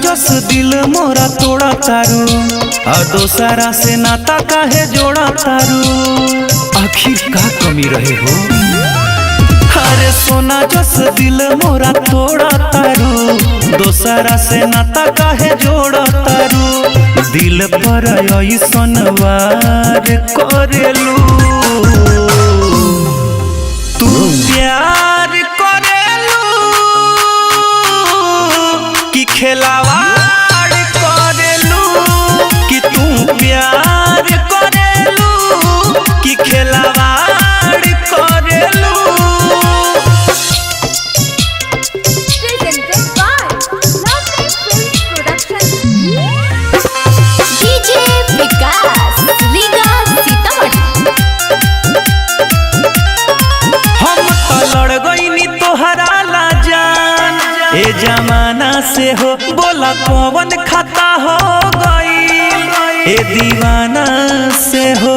जस दिल मोरा तोड़ा तारू और दोसरा से नाता काहे जोड़ा तारू। आखिर का कमी रहे हो? अरे सोना जस दिल मोरा तोड़ा तारू, दोसरा से नाता काहे जोड़ा तारू। दिल पर ऐसन वार करेलू, तू प्यार करेलू कि खिलवाड़ करेलू, कि तू प्यार करेलू कि खिलवाड़ करेलू। ए जमाना से हो बोला कौन खाता हो गई, ए दीवाना से हो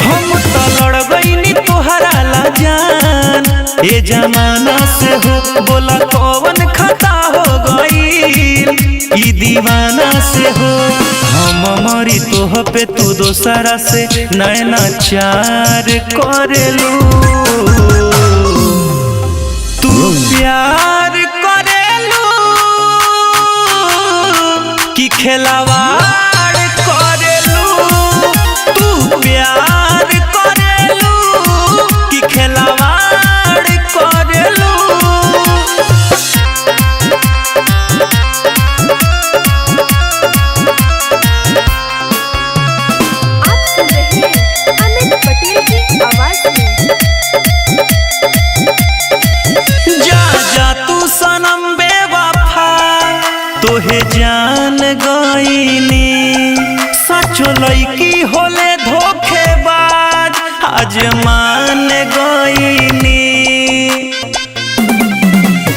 हम तो लड़ गई तोहरा ला जान। ए जमाना से हो बोला कौन खाता हो गई, ई दीवाना से हो हम मरी तोह पे तू दोसरा से नैना चार करेलू। तू प्यार करेलू कि खिलवाड़ करेलू, तू प्यार करेलू कि खिलवाड़ करेलू। आप सुन रहे हैं अमित पटेल की आवाज में। सनम बेवफा तोहे जान गईनी, सचो लईकी होले धोखेबाज आज मान गईनी।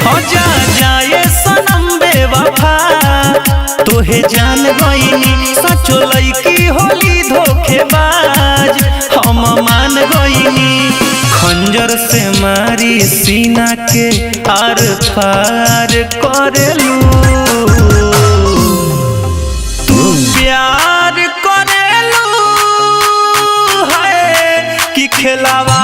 हो जा जाए सनम बेवफा तोहे जान गईनी, सचो लईकी होली धोखेबाज हम मान गईनी। खंजर से मारी सीना के आर पार करेलू, तू प्यार करेलू है कि खिलवाड़